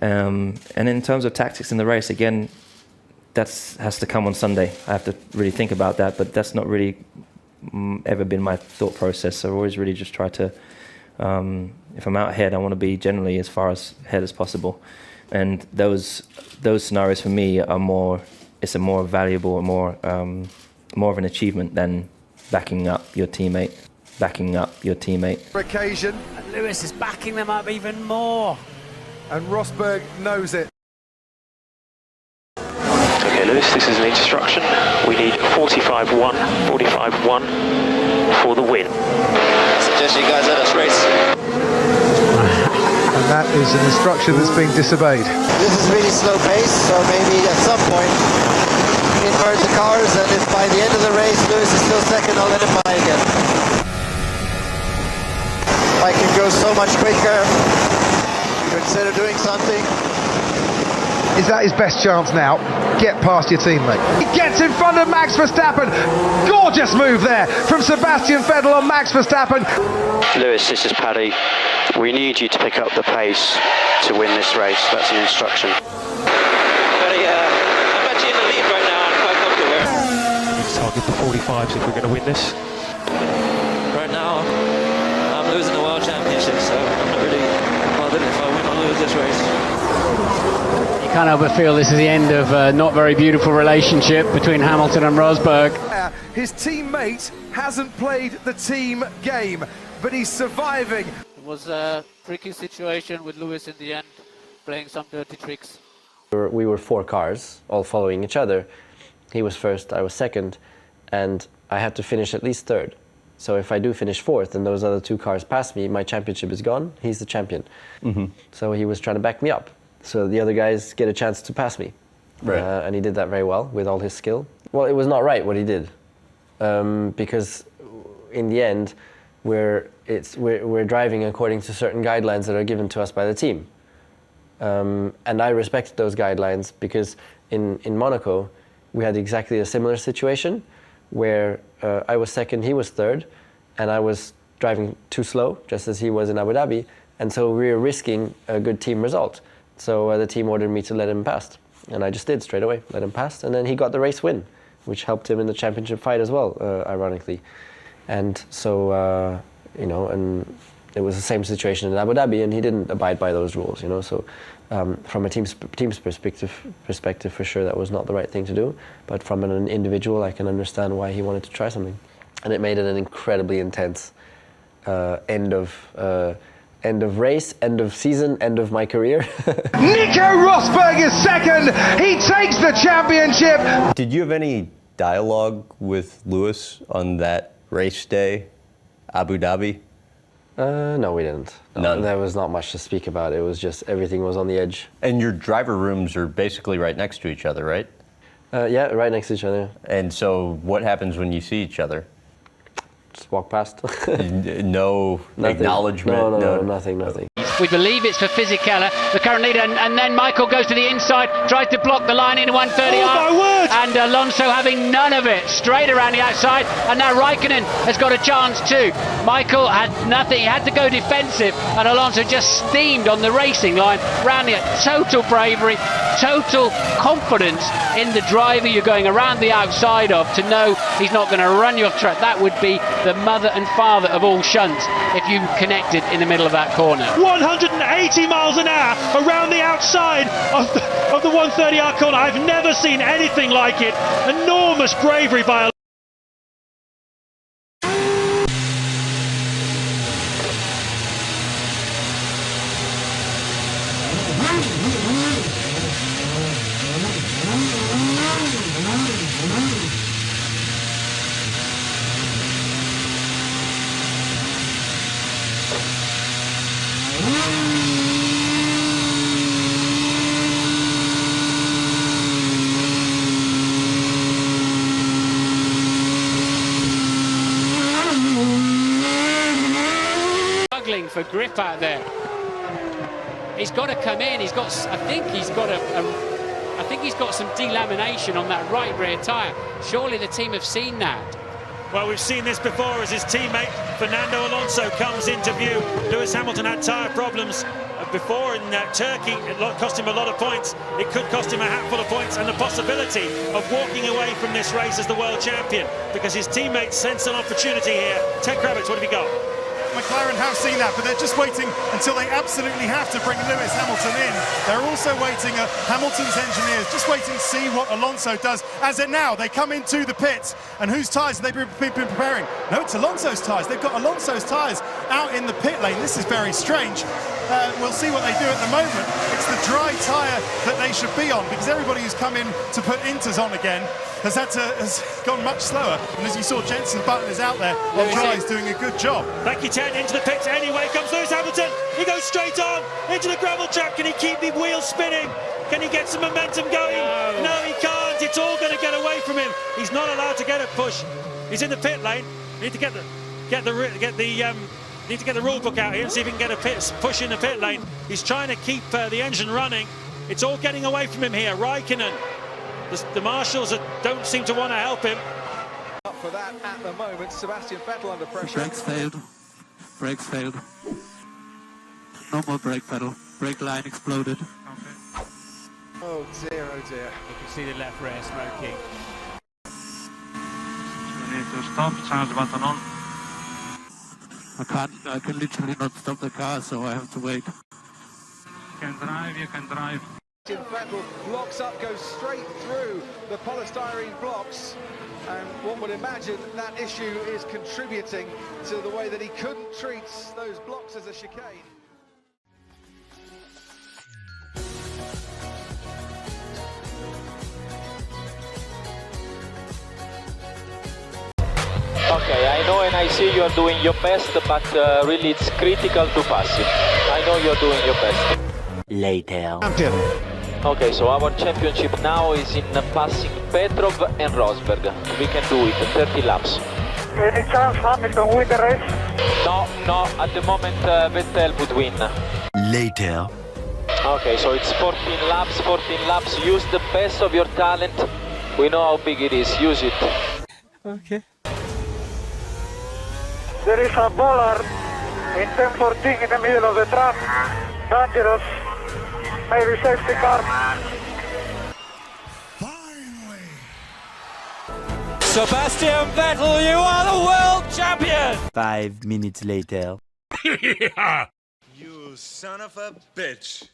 And in terms of tactics in the race, again, that has to come on Sunday. I have to really think about that, but that's not really ever been my thought process. I've always really just tried to, if I'm out ahead, I want to be generally as far ahead as possible. And those scenarios for me are more, it's a more valuable, more of an achievement than backing up your teammate. Occasion. And Lewis is backing them up even more. And Rosberg knows it. Okay, Lewis, this is an instruction. We need 45-1 for the win. I suggest you guys let us race. And that is an instruction that's being disobeyed. This is really slow pace, so maybe at some point invert the cars, and if by the end of the race Lewis is still second, I'll let him by again. I can go so much quicker. Consider doing something. Is that his best chance now? Get past your teammate. He gets in front of Max Verstappen. Gorgeous move there from Sebastian Vettel on Max Verstappen. Lewis, this is Paddy. We need you to pick up the pace to win this race. That's the instruction. Paddy, I'm actually in the lead right now. I'm quite comfortable here. Target the 45s if we're going to win this. Right now, I'm losing the World Championship, so I'm not really bothered if I win or lose this race. You can't help but feel this is the end of a not very beautiful relationship between Hamilton and Rosberg. His teammate hasn't played the team game, but he's surviving. It was a tricky situation with Lewis in the end, playing some dirty tricks. We were 4 cars, all following each other. He was first, I was second, and I had to finish at least third. So if I do finish fourth and those other 2 cars pass me, my championship is gone. He's the champion. So he was trying to back me up, so the other guys get a chance to pass me. Right. And he did that very well with all his skill. Well, it was not right what he did, because in the end, we're driving according to certain guidelines that are given to us by the team. And I respected those guidelines because in Monaco, we had exactly a similar situation where I was second, he was third, and I was driving too slow, just as he was in Abu Dhabi, and so we were risking a good team result. So the team ordered me to let him pass, and I just did straight away, let him pass, and then he got the race win, which helped him in the championship fight as well, ironically. And so, you know, and it was the same situation in Abu Dhabi, and he didn't abide by those rules, you know. So from a team's perspective, for sure, that was not the right thing to do. But from an individual, I can understand why he wanted to try something, and it made it an incredibly intense end of race, end of season, end of my career. Nico Rosberg is second. He takes the championship. Did you have any dialogue with Lewis on that race day, Abu Dhabi? No, we didn't. No, None. There was not much to speak about. It was just everything was on the edge. And your driver rooms are basically right next to each other, right? Yeah, right next to each other. And so what happens when you see each other? Just walk past. No acknowledgement? No, nothing. We believe it's for Fisichella, the current leader, and then Michael goes to the inside, tries to block the line in 130. Oh my word! And Alonso having none of it, straight around the outside, and now Raikkonen has got a chance too. Michael had nothing, he had to go defensive, and Alonso just steamed on the racing line, round it. Total bravery, total confidence in the driver you're going around the outside of to know he's not going to run you off track. That would be the mother and father of all shunts if you connected in the middle of that corner. 180 miles an hour around the outside of the 130R corner. I've never seen anything like it. Enormous bravery by Struggling for grip out there. He's got to come in. He's got. I think he's got some delamination on that right rear tyre. Surely the team have seen that. Well, we've seen this before as his teammate Fernando Alonso comes into view. Lewis Hamilton had tyre problems before in Turkey, it cost him a lot of points. It could cost him a hatful of points and the possibility of walking away from this race as the world champion, because his teammates sense an opportunity here. Ted Kravitz, what have you got? McLaren have seen that, but they're just waiting until they absolutely have to bring Lewis Hamilton in. They're also waiting, Hamilton's engineers, just waiting to see what Alonso does. As it now, they come into the pits, and whose tyres have they been preparing? No, it's Alonso's tyres. They've got Alonso's tyres out in the pit lane. This is very strange. We'll see what they do at the moment. It's the dry tyre that they should be on, because everybody who's come in to put Inters on again has gone much slower. And as you saw, Jenson Button is out there on dry, is doing a good job. Thank you, Ted. Into the pits anyway comes Lewis Hamilton. He goes straight on into the gravel trap. Can he keep the wheels spinning? Can he get some momentum going? No, he can't. It's all going to get away from him. He's not allowed to get a push. He's in the pit lane. Need to get the rule book out here and see if he can get a push in the pit lane. He's trying to keep the engine running. It's all getting away from him here. Raikkonen. The marshals don't seem to want to help him. Up for that at the moment, Sebastian Vettel under pressure. Brakes failed. Brakes failed. No more brake pedal. Brake line exploded. Okay. Oh dear, oh dear. You can see the left rear smoking. We need to stop. Charge button on. I can literally not stop the car, so I have to wait. You can drive. Vettel locks up, goes straight through the polystyrene blocks, and one would imagine that issue is contributing to the way that he couldn't treat those blocks as a chicane. Okay, I know and I see you are doing your best, but really it's critical to pass it. I know you're doing your best. Later. Champion. Okay, so our championship now is in passing Petrov and Rosberg. We can do it, 30 laps. Any chance Hamilton win the race? No, at the moment Vettel would win. Later. Okay, so it's 14 laps, use the best of your talent. We know how big it is, use it. Okay. There is a bollard in 10-14 in the middle of the track. Dangerous. Maybe safety car. Finally! Sebastian Vettel, you are the world champion! 5 minutes later. You son of a bitch.